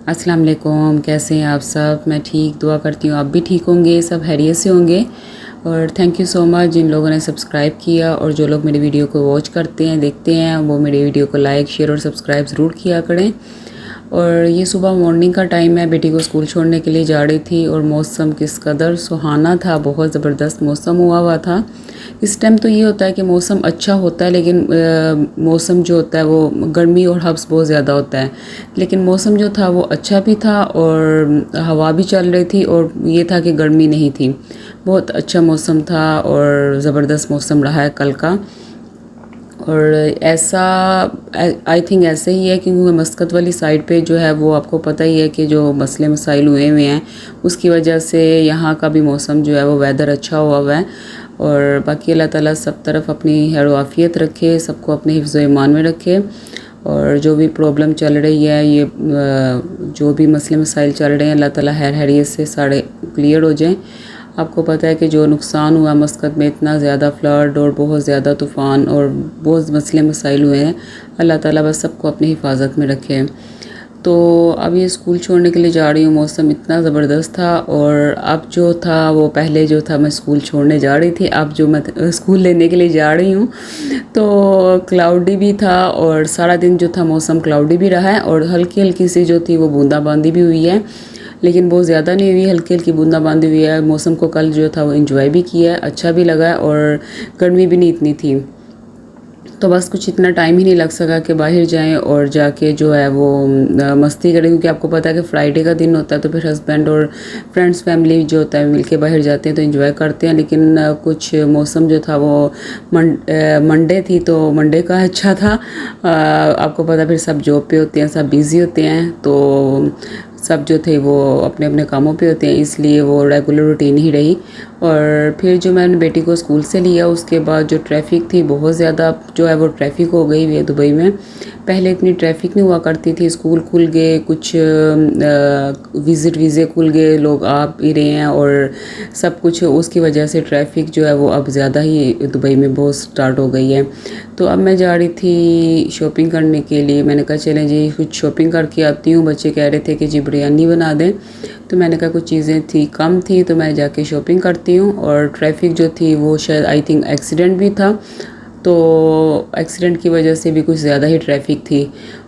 अस्सलाम वालेकुम, कैसे हैं आप सब। मैं ठीक, दुआ करती हूँ आप भी ठीक होंगे, सब खैरियत से होंगे। और थैंक यू सो मच जिन लोगों ने सब्सक्राइब किया और जो लोग मेरी वीडियो को वॉच करते हैं, देखते हैं, वो मेरी वीडियो को लाइक, शेयर और सब्सक्राइब ज़रूर किया करें। और ये सुबह मॉर्निंग का टाइम है, बेटी को स्कूल छोड़ने के लिए जा रही थी और मौसम किस कदर सुहाना था, बहुत ज़बरदस्त मौसम हुआ था। इस टाइम तो ये होता है कि मौसम अच्छा होता है, लेकिन मौसम जो होता है वो गर्मी और हब्स बहुत ज़्यादा होता है। लेकिन मौसम जो था वो अच्छा भी था और हवा भी चल रही थी और ये था कि गर्मी नहीं थी। बहुत अच्छा मौसम था और ज़बरदस्त मौसम रहा है कल का। और ऐसा आई थिंक ऐसे ही है क्योंकि मस्कत वाली साइड पे जो है वो आपको पता ही है कि जो मसले मसाइल हुए हैं, उसकी वजह से यहाँ का भी मौसम जो है वो वेदर अच्छा हुआ है। और बाकी अल्लाह ताला सब तरफ अपनी खैर आफियत रखे, सबको अपने हिफ्ज़ ईमान में रखे। और जो भी प्रॉब्लम चल रही है, ये जो भी मसले मसाइल चल रहे हैं, अल्लाह ताला खैरियत से सारे क्लियर हो जाएं। आपको पता है कि जो नुकसान हुआ मस्कत में, इतना ज़्यादा फ्लड और बहुत ज़्यादा तूफ़ान और बहुत मसले मसाइल हुए हैं, अल्लाह ताला बस सबको अपनी हिफाजत में रखे। तो अब ये स्कूल छोड़ने के लिए जा रही हूँ, मौसम इतना ज़बरदस्त था। और अब जो था वो पहले जो था मैं स्कूल छोड़ने जा रही थी, अब जो मैं स्कूल लेने के लिए जा रही हूँ तो क्लाउडी भी था और सारा दिन जो था मौसम क्लाउडी भी रहा है और हल्की हल्की सी जो थी वो बूंदाबांदी भी हुई है, लेकिन बहुत ज़्यादा नहीं हुई, हल्की हल्की बूंदाबांदी हुई है। मौसम को कल जो था वो एंजॉय भी किया है, अच्छा भी लगा है और गर्मी भी नहीं इतनी थी। तो बस कुछ इतना टाइम ही नहीं लग सका कि बाहर जाएं और जाके जो है वो मस्ती करें, क्योंकि आपको पता है कि फ्राइडे का दिन होता है तो फिर हस्बैंड और फ्रेंड्स फैमिली जो होता है मिलके बाहर जाते हैं तो एंजॉय करते हैं। लेकिन कुछ मौसम जो था वो मंडे थी तो मंडे का अच्छा था। आपको पता फिर सब जॉब पे होते हैं, सब बिज़ी होते हैं, तो सब जो थे वो अपने अपने कामों पे होते हैं, इसलिए वो रेगुलर रूटीन ही रही। और फिर जो मैंने बेटी को स्कूल से लिया उसके बाद जो ट्रैफिक थी बहुत ज़्यादा जो है वो ट्रैफिक हो गई हुई है दुबई में। पहले इतनी ट्रैफिक नहीं हुआ करती थी, स्कूल खुल गए, कुछ विज़िट वीज़े खुल गए, लोग आ भी रहे हैं और सब कुछ, उसकी वजह से ट्रैफिक जो है वो अब ज़्यादा ही दुबई में बहुत स्टार्ट हो गई है। तो अब मैं जा रही थी शॉपिंग करने के लिए, मैंने कहा चलें जी कुछ शॉपिंग करके आती हूँ। बच्चे कह रहे थे कि जी बिरयानी बना दें, तो मैंने कहा कुछ चीज़ें थी कम थी तो मैं जाके शॉपिंग करती हूँ। और ट्रैफिक जो थी वो शायद आई थिंक एक्सीडेंट भी था, तो एक्सीडेंट की वजह से भी कुछ ज़्यादा ही ट्रैफिक थी।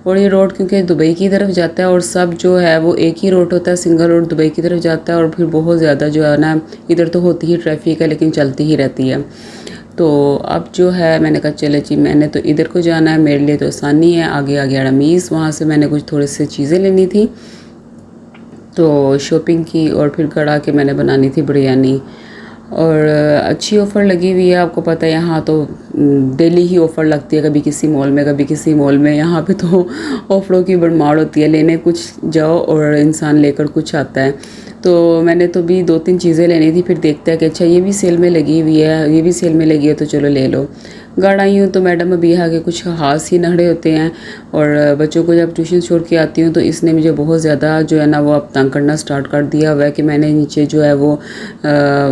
और ये रोड क्योंकि दुबई की तरफ जाता है और सब जो है वो एक ही रोड होता है, सिंगल रोड दुबई की तरफ जाता है और फिर बहुत ज़्यादा जो है ना इधर तो होती ही ट्रैफिक है लेकिन चलती ही रहती है। तो अब जो है मैंने कहा चले जी मैंने तो इधर को जाना है, मेरे लिए तो आसानी है, आगे आ गया रमीज़, वहाँ से मैंने कुछ थोड़ी सी चीज़ें लेनी थी तो शॉपिंग की और फिर घर आके मैंने बनानी थी बिरयानी। और अच्छी ऑफ़र लगी हुई है, आपको पता है यहाँ तो डेली ही ऑफ़र लगती है, कभी किसी मॉल में कभी किसी मॉल में, यहाँ पे तो ऑफ़रों की भरमार होती है, लेने कुछ जाओ और इंसान लेकर कुछ आता है। तो मैंने तो भी 2-3 चीज़ें लेनी थी, फिर देखता है कि अच्छा ये भी सेल में लगी हुई है, ये भी सेल में लगी है तो चलो ले लो। घर आई हूँ तो मैडम अभी यहाँ के कुछ ख़ास ही नखरे होते हैं और बच्चों को जब ट्यूशन छोड़ के आती हूँ तो इसने मुझे बहुत ज़्यादा जो है ना वो अब तंग करना स्टार्ट कर दिया हुआ है कि मैंने नीचे जो है वो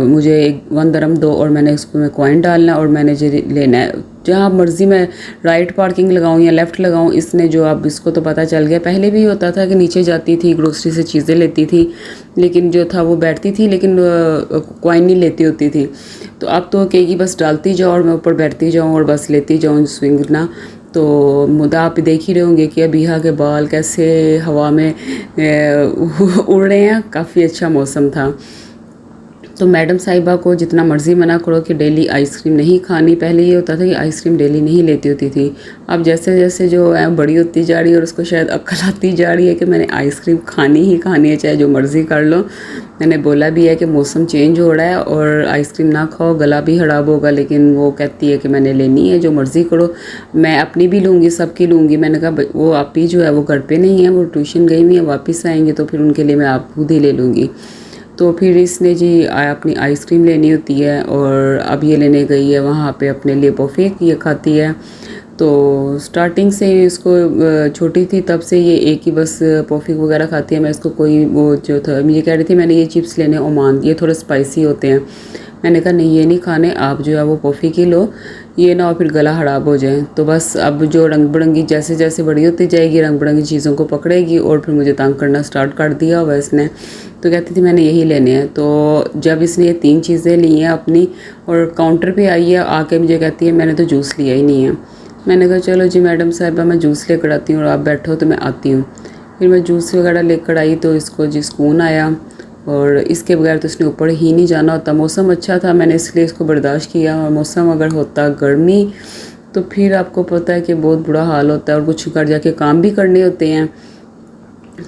मुझे 1 दरम दो और मैंने उसको में कॉइन डालना है और मैंने जो लेना है, जहाँ मर्ज़ी मैं राइट पार्किंग लगाऊँ या लेफ़्ट लगाऊँ। इसने जो अब इसको तो पता चल गया, पहले भी होता था कि नीचे जाती थी ग्रोसरी से चीज़ें लेती थी लेकिन जो था वो बैठती थी लेकिन कॉइन नहीं लेती होती थी। तो अब तो कहेगी बस डालती जाओ और मैं ऊपर बैठती जाऊँ और बस लेती जाऊँ स्विंग ना। तो मुद्दा आप देख ही रहे होंगे कि अभी यहाँ के बाल कैसे हवा में उड़ रहे हैं, काफ़ी अच्छा मौसम था। तो मैडम साहिबा को जितना मर्ज़ी मना करो कि डेली आइसक्रीम नहीं खानी, पहले ये होता था कि आइसक्रीम डेली नहीं लेती होती थी, अब जैसे जैसे जो है बड़ी होती जा रही है और उसको शायद अक्ल आती जा रही है कि मैंने आइसक्रीम खानी ही खानी है, चाहे जो मर्ज़ी कर लो। मैंने बोला भी है कि मौसम चेंज हो रहा है और आइसक्रीम ना खाओ, गला भी ख़राब होगा, लेकिन वो कहती है कि मैंने लेनी है, जो मर्ज़ी करो, मैं अपनी भी लूँगी सबकी लूँगी। मैंने कहा वो आप ही जो है वो घर पे नहीं है, वो ट्यूशन गई हुई है, वापस आएंगे तो फिर उनके लिए मैं आप खुद ही ले लूँगी। तो फिर इसने जी अपनी आइसक्रीम लेनी होती है और अब ये लेने गई है वहाँ पे अपने लिए पॉफ़ी, ये खाती है। तो स्टार्टिंग से इसको छोटी थी तब से ये एक ही बस पॉफ़ी वगैरह खाती है। मैं इसको कोई वो जो था मुझे कह रही थी मैंने ये चिप्स लेने ओमान, ये थोड़े स्पाइसी होते हैं। मैंने कहा नहीं ये नहीं खाने, आप जो है वो पॉफ़ी की लो, ये ना हो फिर गला ख़राब हो जाए। तो बस अब जो रंग बिरंगी जैसे जैसे बड़ी होती जाएगी रंग बिरंगी चीज़ों को पकड़ेगी और फिर मुझे तंग करना स्टार्ट कर दिया हुआ इसने। तो कहती थी मैंने यही लेने हैं। तो जब इसने ये 3 चीज़ें ली हैं अपनी और काउंटर पे आई है, आके मुझे कहती है मैंने तो जूस लिया ही नहीं है। मैंने कहा चलो जी मैडम साहिबा मैं जूस लेकर आती हूँ और आप बैठो तो मैं आती हूँ। फिर मैं जूस वगैरह लेकर आई तो इसको जी सुकून आया और इसके बगैर तो इसने ऊपर ही नहीं जाना होता। मौसम अच्छा था, मैंने इसलिए इसको बर्दाश्त किया, और मौसम अगर होता गर्मी तो फिर आपको पता है कि बहुत बुरा हाल होता है और कुछ घर जाके काम भी करने होते हैं।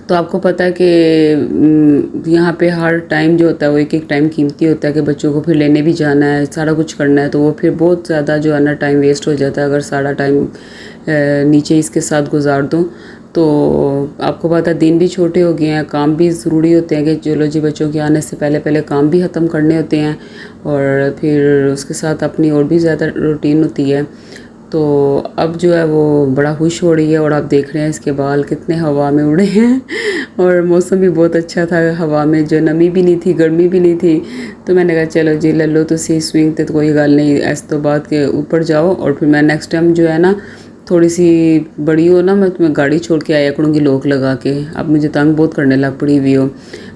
तो आपको पता है कि यहाँ पे हर टाइम जो होता है वो एक एक टाइम कीमती होता है कि बच्चों को फिर लेने भी जाना है, सारा कुछ करना है, तो वो फिर बहुत ज़्यादा जो है ना टाइम वेस्ट हो जाता है अगर सारा टाइम नीचे इसके साथ गुजार दूँ। तो आपको पता है दिन भी छोटे हो गए हैं, काम भी ज़रूरी होते हैं कि चलो जी बच्चों के आने से पहले पहले काम भी ख़त्म करने होते हैं और फिर उसके साथ अपनी और भी ज़्यादा रूटीन होती है। तो अब जो है वो बड़ा खुश हो रही है और आप देख रहे हैं इसके बाल कितने हवा में उड़े हैं और मौसम भी बहुत अच्छा था, हवा में जो नमी भी नहीं थी गर्मी भी नहीं थी। तो मैंने कहा चलो जी ले लो तुसी स्विंग तो कोई गल नहीं, ऐसे तो बात के ऊपर जाओ और फिर मैं नेक्स्ट टाइम जो है ना थोड़ी सी बड़ी हो ना मैं तुम्हें गाड़ी छोड़ के आया करूँगी लोक लगा के। अब मुझे तंग बहुत करने लग पड़ी हुई हो,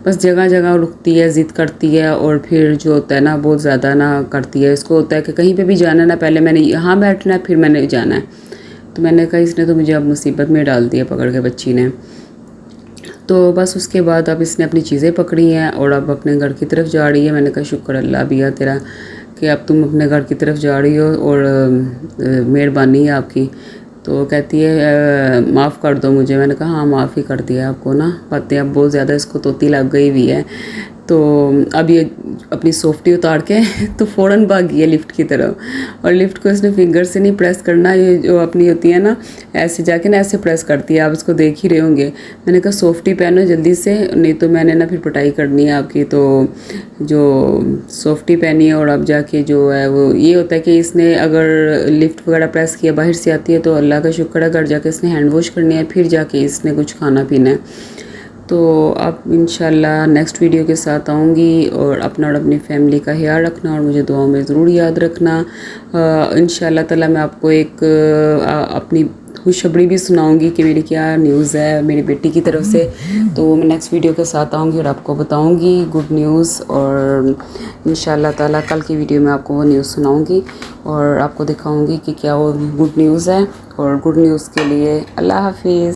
बस जगह जगह रुकती है, ज़िद करती है और फिर जो होता है ना बहुत ज़्यादा ना करती है। इसको होता है कि कहीं पे भी जाना है ना पहले मैंने यहाँ बैठना है फिर मैंने जाना है। तो मैंने कहा इसने तो मुझे अब मुसीबत में डाल दिया पकड़ के बच्ची ने। तो बस उसके बाद अब इसने अपनी चीज़ें पकड़ी हैं और अब अपने घर की तरफ जा रही है। मैंने कहा शुक्र अल्लाह बिया तेरा कि अब तुम अपने घर की तरफ जा रही हो और मेहरबानी है आपकी। तो कहती है माफ़ कर दो मुझे। मैंने कहा हाँ माफ़ ही कर दिया आपको ना, बातें अब बहुत ज़्यादा इसको तोती लग गई हुई है। तो अब ये अपनी सॉफ्टी उतार के तो फ़ौरन भाग गई है लिफ्ट की तरफ और लिफ्ट को इसने फिंगर से नहीं प्रेस करना, ये जो अपनी होती है ना ऐसे जाके ना ऐसे प्रेस करती है, आप इसको देख ही रहे होंगे। मैंने कहा सॉफ्टी पहनो जल्दी से, नहीं तो मैंने ना फिर पिटाई करनी है आपकी। तो जो सॉफ्टी पहनी है और अब जाके जो है वो ये होता है कि इसने अगर लिफ्ट वगैरह प्रेस किया बाहर से आती है तो अल्लाह का शुक्र है, घर जाके इसने हैंड वॉश करनी है फिर जाके इसने कुछ खाना पीना है। तो अब इंशाल्लाह नेक्स्ट वीडियो के साथ आऊँगी और अपना और अपनी फैमिली का ख्याल रखना और मुझे दुआओं में ज़रूर याद रखना। इंशाल्लाह ताला मैं आपको एक अपनी खुशखबरी भी सुनाऊंगी कि मेरी क्या न्यूज़ है मेरी बेटी की तरफ से। तो मैं नेक्स्ट वीडियो के साथ आऊँगी और आपको बताऊँगी गुड न्यूज़ और इंशाल्लाह ताला कल की वीडियो में आपको वो न्यूज़ सुनाऊँगी और आपको दिखाऊँगी कि क्या वो गुड न्यूज़ है। और गुड न्यूज़ के लिए अल्लाह हाफिज़।